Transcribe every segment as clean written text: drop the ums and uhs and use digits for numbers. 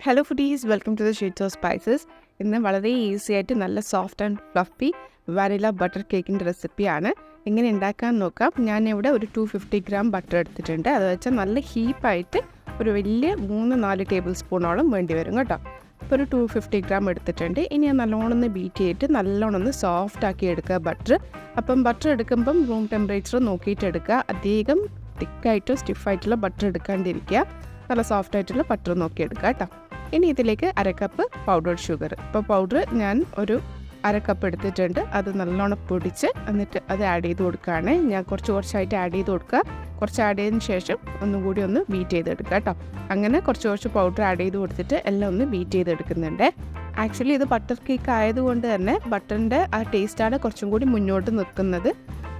Hello foodies, welcome to the sheets of spices. ഇന്ന് വളരെ easy ആയിട്ട് നല്ല soft and fluffy vanilla butter കേക്കിൻ്റെ റെസിപ്പിയാണ്. എങ്ങനെ ഉണ്ടാക്കാൻ നോക്കാം. ഞാനിവിടെ ഒരു 250 ഗ്രാം ബട്ടർ എടുത്തിട്ടുണ്ട്. അത് വെച്ചാൽ നല്ല ഹീപ്പായിട്ട് ഒരു വലിയ 3-4 ടേബിൾ സ്പൂണോളം വേണ്ടി വരും കേട്ടോ. അപ്പോൾ ഒരു 250 ഗ്രാം എടുത്തിട്ടുണ്ട്. ഇനി നല്ലോണം ഒന്ന് ബീറ്റ് ചെയ്തിട്ട് നല്ലോണം ഒന്ന് സോഫ്റ്റ് ആക്കി എടുക്കുക ബട്ടർ. അപ്പം ബട്ടർ എടുക്കുമ്പം റൂം ടെമ്പറേച്ചർ നോക്കിയിട്ട് എടുക്കുക. അധികം തിക്കായിട്ടോ സ്റ്റിഫായിട്ടുള്ള ബട്ടർ എടുക്കാണ്ടിരിക്കുക. നല്ല സോഫ്റ്റ് ആയിട്ടുള്ള ബട്ടർ നോക്കിയെടുക്കുക കേട്ടോ. ഇനി ഇതിലേക്ക് 1/2 കപ്പ് പൗഡർഡ് ഷുഗർ. ഇപ്പോൾ പൗഡർ ഞാൻ ഒരു 1/2 കപ്പ് എടുത്തിട്ടുണ്ട്. അത് നല്ലോണം പൊടിച്ച് എന്നിട്ട് അത് ആഡ് ചെയ്ത് കൊടുക്കുകയാണ്. ഞാൻ കുറച്ചായിട്ട് ആഡ് ചെയ്ത് കൊടുക്കുക. കുറച്ച് ആഡ് ചെയ്തതിന് ശേഷം ഒന്നും കൂടി ഒന്ന് ബീറ്റ് ചെയ്തെടുക്കുക കേട്ടോ. അങ്ങനെ കുറച്ച് പൗഡർ ആഡ് ചെയ്ത് കൊടുത്തിട്ട് എല്ലാം ഒന്ന് ബീറ്റ് ചെയ്തെടുക്കുന്നുണ്ട്. ആക്ച്വലി ഇത് ബട്ടർ കേക്ക് ആയതുകൊണ്ട് തന്നെ ബട്ടറിൻ്റെ ആ ടേസ്റ്റാണ് കുറച്ചും കൂടി മുന്നോട്ട് നിൽക്കുന്നത്.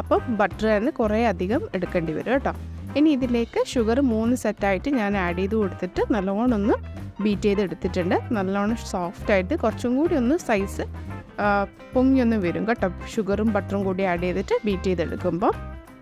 അപ്പോൾ ബട്ടർ തന്നെ കുറേ അധികം എടുക്കേണ്ടി വരും കേട്ടോ. ഇനി ഇതിലേക്ക് ഷുഗർ 3 സെറ്റായിട്ട് ഞാൻ ആഡ് ചെയ്ത് കൊടുത്തിട്ട് നല്ലോണം ഒന്ന് ബീറ്റ് ചെയ്ത് എടുത്തിട്ടുണ്ട്. നല്ലോണം സോഫ്റ്റായിട്ട് കുറച്ചും കൂടി ഒന്ന് സൈസ് പൊങ്ങിയൊന്ന് വരും കേട്ടോ, ഷുഗറും ബട്ടറും കൂടി ആഡ് ചെയ്തിട്ട് ബീറ്റ് ചെയ്തെടുക്കുമ്പോൾ.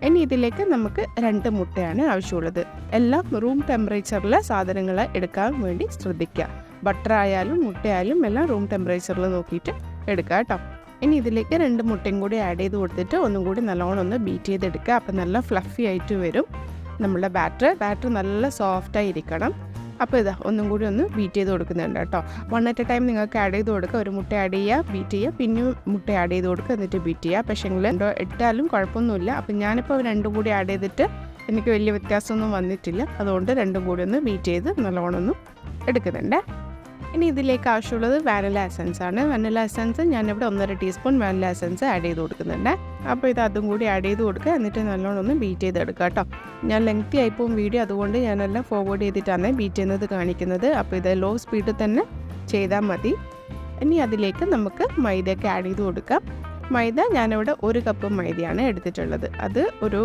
ഇനി ഇതിലേക്ക് നമുക്ക് 2 മുട്ടയാണ് ആവശ്യമുള്ളത്. എല്ലാം റൂം ടെമ്പറേച്ചറിൽ സാധനങ്ങൾ എടുക്കാൻ വേണ്ടി ശ്രദ്ധിക്കുക. ബട്ടർ ആയാലും മുട്ടയായാലും എല്ലാം റൂം ടെമ്പറേച്ചറിൽ നോക്കിയിട്ട് എടുക്കുക കേട്ടോ. ഇനി ഇതിലേക്ക് 2 മുട്ടയും കൂടി ആഡ് ചെയ്ത് കൊടുത്തിട്ട് ഒന്നും കൂടി നല്ലോണം ഒന്ന് ബീറ്റ് ചെയ്തെടുക്കുക. അപ്പം നല്ല ഫ്ലഫി ആയിട്ട് വരും നമ്മളുടെ ബാറ്റർ നല്ല സോഫ്റ്റായി ഇരിക്കണം. അപ്പോൾ ഇതാ ഒന്നും കൂടി ഒന്ന് ബീറ്റ് ചെയ്ത് കൊടുക്കുന്നുണ്ട് കേട്ടോ. 1 at a ടൈം നിങ്ങൾക്ക് ആഡ് ചെയ്ത് കൊടുക്കുക. ഒരു മുട്ട ആഡ് ചെയ്യുക, ബീറ്റ് ചെയ്യുക, പിന്നെയും മുട്ട ആഡ് ചെയ്ത് കൊടുക്കുക, എന്നിട്ട് ബീറ്റ് ചെയ്യുക. പക്ഷേങ്കിൽ ഇട്ടാലും കുഴപ്പമൊന്നുമില്ല. അപ്പം ഞാനിപ്പോൾ 2 കൂടി ആഡ് ചെയ്തിട്ട് എനിക്ക് വലിയ വ്യത്യാസമൊന്നും വന്നിട്ടില്ല. അതുകൊണ്ട് 2 കൂടി ഒന്ന് ബീറ്റ് ചെയ്ത് നല്ലോണം ഒന്ന് എടുക്കുന്നുണ്ട്. ഇനി ഇതിലേക്ക് ആവശ്യമുള്ളത് വാനില എസൻസ് ആണ്. വാനില എസൻസ് ഞാനിവിടെ 1.5 ടീസ്പൂൺ വാനില എസൻസ് ആഡ് ചെയ്ത് കൊടുക്കുന്നുണ്ട്. അപ്പോൾ ഇത് അതും കൂടി ആഡ് ചെയ്ത് കൊടുക്കുക, എന്നിട്ട് നല്ലോണം ഒന്ന് ബീറ്റ് ചെയ്തെടുക്കുക കേട്ടോ. ഞാൻ ലെങ്തി ആയിപ്പോവും വീഡിയോ, അതുകൊണ്ട് ഞാനെല്ലാം ഫോർവേഡ് ചെയ്തിട്ടാണ് ബീറ്റ് ചെയ്യുന്നത് കാണിക്കുന്നത്. അപ്പോൾ ഇത് ലോ സ്പീഡിൽ തന്നെ ചെയ്താൽ മതി. ഇനി അതിലേക്ക് നമുക്ക് മൈദയൊക്കെ ആഡ് ചെയ്ത് കൊടുക്കാം. മൈദ ഞാനിവിടെ 1 കപ്പ് മൈദയാണ് എടുത്തിട്ടുള്ളത്. അത് ഒരു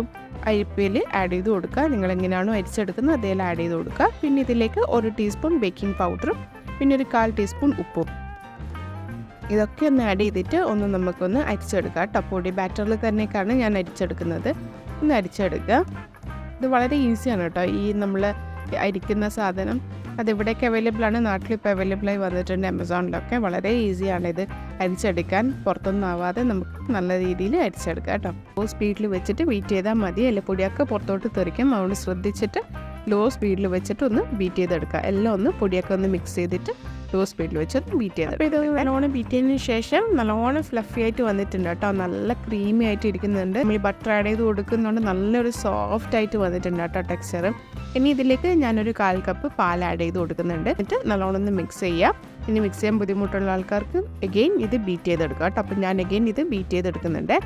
അരിപ്പയിൽ ആഡ് ചെയ്ത് കൊടുക്കുക. നിങ്ങളെങ്ങനെയാണോ അരിച്ചെടുക്കുന്നത് അതേൽ ആഡ് ചെയ്ത് കൊടുക്കുക. പിന്നെ ഇതിലേക്ക് 1 ടീസ്പൂൺ ബേക്കിംഗ് പൗഡറും പിന്നെ ഒരു 1/4 ടീസ്പൂൺ ഉപ്പും ഇതൊക്കെ ഒന്ന് ആഡ് ചെയ്തിട്ട് ഒന്ന് നമുക്കൊന്ന് അരിച്ചെടുക്കുക കേട്ടോ. പൊടി ബാറ്ററിൽ തന്നെയൊക്കെയാണ് ഞാൻ അരിച്ചെടുക്കുന്നത്. ഒന്ന് അരിച്ചെടുക്കുക. ഇത് വളരെ ഈസിയാണ് കേട്ടോ. ഈ നമ്മൾ അരിക്കുന്ന സാധനം അതിവിടെയൊക്കെ അവൈലബിൾ ആണ്. നാട്ടിലിപ്പോൾ അവൈലബിളായി വന്നിട്ടുണ്ട് ആമസോണിലൊക്കെ. വളരെ ഈസിയാണ് ഇത് അരിച്ചെടുക്കാൻ. പുറത്തൊന്നും ആവാതെ നമുക്ക് നല്ല രീതിയിൽ അരിച്ചെടുക്കാം കേട്ടോ. ലോ സ്പീഡിൽ വെച്ചിട്ട് ബീറ്റ് ചെയ്താൽ മതി. അല്ലെ പൊടിയൊക്കെ പുറത്തോട്ട് തെറിക്കും. അതുകൊണ്ട് ശ്രദ്ധിച്ചിട്ട് ലോ സ്പീഡിൽ വെച്ചിട്ട് ഒന്ന് ബീറ്റ് ചെയ്തെടുക്കുക. എല്ലാം ഒന്ന് പൊടിയൊക്കെ ഒന്ന് മിക്സ് ചെയ്തിട്ട് ലോ സ്പീഡിൽ വെച്ചിട്ട് ബീറ്റ് ചെയ്ത്. അപ്പോൾ ഇത് നല്ലോണം ബീറ്റ് ചെയ്തതിന് ശേഷം നല്ലോണം ഫ്ലഫി ആയിട്ട് വന്നിട്ടുണ്ട് കേട്ടോ. നല്ല ക്രീമി ആയിട്ട് ഇരിക്കുന്നുണ്ട്. നമ്മൾ ഈ ബട്ടർ ആഡ് ചെയ്ത് കൊടുക്കുന്നതുകൊണ്ട് നല്ലൊരു സോഫ്റ്റ് ആയിട്ട് വന്നിട്ടുണ്ട് കേട്ടോ ടെക്സ്ചർ. ഇനി ഇതിലേക്ക് ഞാനൊരു 1/4 കപ്പ് പാൽ ആഡ് ചെയ്ത് കൊടുക്കുന്നുണ്ട്. എന്നിട്ട് നല്ലോണം ഒന്ന് മിക്സ് ചെയ്യാം. ഇനി മിക്സ് ചെയ്യാൻ ബുദ്ധിമുട്ടുള്ള ആൾക്കാർക്ക് എഗെയിൻ ഇത് ബീറ്റ് ചെയ്തെടുക്കുക കേട്ടോ. അപ്പം ഞാൻ എഗെയിൻ ഇത് ബീറ്റ് ചെയ്തെടുക്കുന്നുണ്ട്.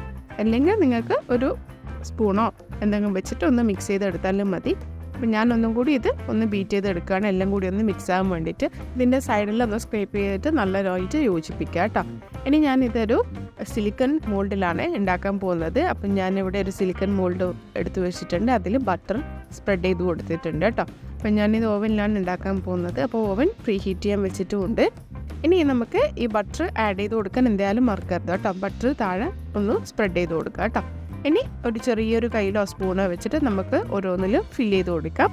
അല്ലെങ്കിൽ നിങ്ങൾക്ക് ഒരു സ്പൂണോ എന്തെങ്കിലും വെച്ചിട്ട് ഒന്ന് മിക്സ് ചെയ്തെടുത്താലും മതി. അപ്പം ഞാൻ ഒന്നും കൂടി ഇത് ഒന്ന് ബീറ്റ് ചെയ്തെടുക്കുകയാണ്, എല്ലാം കൂടി ഒന്ന് മിക്സ് ആകാൻ വേണ്ടിയിട്ട്. ഇതിൻ്റെ സൈഡിലൊന്ന് സ്ക്രേപ്പ് ചെയ്തിട്ട് നല്ലതായിട്ട് യോജിപ്പിക്കുക കേട്ടോ. ഇനി ഞാൻ ഇതൊരു സിലിക്കൺ മോൾഡിലാണ് ഉണ്ടാക്കാൻ പോകുന്നത്. അപ്പം ഞാനിവിടെ ഒരു സിലിക്കൺ മോൾഡ് എടുത്ത് വെച്ചിട്ടുണ്ട്. അതിൽ ബട്ടർ സ്പ്രെഡ് ചെയ്ത് കൊടുത്തിട്ടുണ്ട് കേട്ടോ. അപ്പം ഞാനിത് ഓവനിലാണ് ഉണ്ടാക്കാൻ പോകുന്നത്. അപ്പോൾ ഓവൻ പ്രീ ഹീറ്റ് ചെയ്യാൻ വെച്ചിട്ടുമുണ്ട്. ഇനി നമുക്ക് ഈ ബട്ടർ ആഡ് ചെയ്ത് കൊടുക്കാൻ എന്തായാലും മറക്കരുത് കേട്ടോ. ബട്ടർ താഴെ ഒന്ന് സ്പ്രെഡ് ചെയ്ത് കൊടുക്കുക കേട്ടോ. ഇനി ഒരു ചെറിയൊരു കയ്യിലോ സ്പൂണോ വെച്ചിട്ട് നമുക്ക് ഓരോന്നിലും ഫില്ല് ചെയ്ത് കൊടുക്കാം.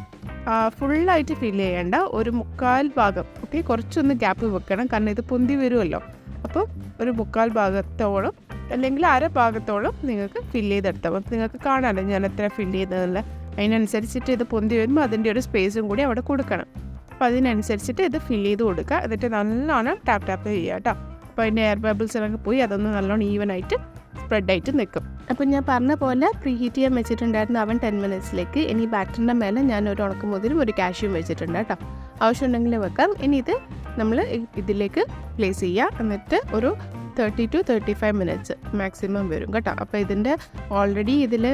ഫുള്ളായിട്ട് ഫില്ല് ചെയ്യേണ്ട, ഒരു 1/4 ഭാഗം. ഓക്കെ, കുറച്ചൊന്ന് ഗ്യാപ്പ് വെക്കണം, കാരണം ഇത് പൊന്തി വരുമല്ലോ. അപ്പോൾ ഒരു 1/4 ഭാഗത്തോളം അല്ലെങ്കിൽ 1/2 ഭാഗത്തോളം നിങ്ങൾക്ക് ഫില്ല് ചെയ്തെടുത്താൽ മതി. നിങ്ങൾക്ക് കാണാമല്ലോ ഞാൻ എത്ര ഫില്ല് ചെയ്തതല്ല. അതിനനുസരിച്ചിട്ട് ഇത് പൊന്തി വരുമ്പോൾ അതിൻ്റെ ഒരു സ്പേസും കൂടി അവിടെ കൊടുക്കണം. അപ്പോൾ അതിനനുസരിച്ചിട്ട് ഇത് ഫില്ല് ചെയ്ത് കൊടുക്കുക. എന്നിട്ട് നല്ലോണം ടാപ്പ് ചെയ്യുക കേട്ടോ. അപ്പോൾ അതിൻ്റെ എയർ ബബിൾസ് എല്ലാം പോയി അതൊന്ന് നല്ലോണം ഈവനായിട്ട് സ്പ്രെഡായിട്ട് നിൽക്കും. അപ്പം ഞാൻ പറഞ്ഞ പോലെ പ്രീ ഹീറ്റ് ചെയ്യാൻ വെച്ചിട്ടുണ്ടായിരുന്നു അവൻ 10 മിനിറ്റ്സിലേക്ക്. ഇനി ബാറ്ററിൻ്റെ മേലെ ഞാൻ ഒരു ഉണക്കമുതിരും ഒരു കാഷ്യൂം വെച്ചിട്ടുണ്ട് കേട്ടോ. ആവശ്യമുണ്ടെങ്കിൽ വെക്കാം. ഇനി ഇത് നമ്മൾ ഇതിലേക്ക് പ്ലേസ് ചെയ്യുക. എന്നിട്ട് ഒരു 30 to 35 മിനിറ്റ്സ് മാക്സിമം വരും കേട്ടോ. അപ്പോൾ ഇതിൻ്റെ ഓൾറെഡി ഇതിൽ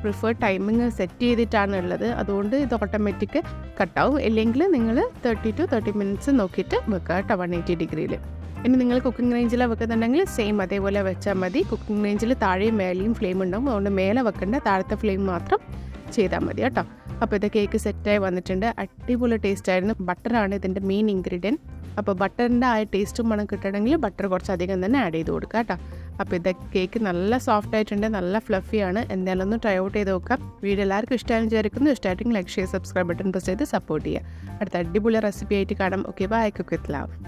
പ്രിഫേർഡ് ടൈമിങ് സെറ്റ് ചെയ്തിട്ടാണ് ഉള്ളത്. അതുകൊണ്ട് ഇത് ഓട്ടോമാറ്റിക് കട്ടാവും. ഇല്ലെങ്കിൽ നിങ്ങൾ 30 to 30 മിനിറ്റ്സ് നോക്കിയിട്ട് വെക്കുക കേട്ടോ 180 ഡിഗ്രിയിൽ. ഇനി നിങ്ങൾ കുക്കിംഗ് റേഞ്ചിൽ വെക്കുന്നുണ്ടെങ്കിൽ സെയിം അതേപോലെ വെച്ചാൽ മതി. കുക്കിംഗ് റേഞ്ചിൽ താഴെയും മേലെയും ഫ്ലെയിം ഉണ്ടാവും. അതുകൊണ്ട് മേലെ വെക്കേണ്ട, താഴത്തെ ഫ്ലെയിം മാത്രം ചെയ്താൽ മതി കേട്ടോ. അപ്പോൾ ഇത് കേക്ക് സെറ്റായി വന്നിട്ടുണ്ട്. അടിപൊളി ടേസ്റ്റ് ആയിരുന്നു. ബട്ടറാണ് ഇതിൻ്റെ മെയിൻ ഇൻഗ്രീഡിയൻറ്റ്. അപ്പോൾ ബട്ടറിൻ്റെ ആ ടേസ്റ്റും മണം കിട്ടണമെങ്കിൽ ബട്ടർ കുറച്ചധികം തന്നെ ആഡ് ചെയ്ത് കൊടുക്കുക കേട്ടോ. അപ്പോൾ ഇത് കേക്ക് നല്ല സോഫ്റ്റ് ആയിട്ടുണ്ട്, നല്ല ഫ്ലഫിയാണ്. എന്തായാലും ഒന്ന് ട്രൈ ഔട്ട് ചെയ്ത് നോക്കാം. വീഡിയോ എല്ലാവർക്കും ഇഷ്ടമാണെന്ന് വിചാരിക്കുന്നു. ഇഷ്ടമായിട്ടെങ്കിൽ like, share, subscribe button press ചെയ്ത് സപ്പോർട്ട് ചെയ്യുക. അടുത്ത അടിപൊളി റെസിപ്പി ആയിട്ട് കാണാം. Okay, bye. Cook with love.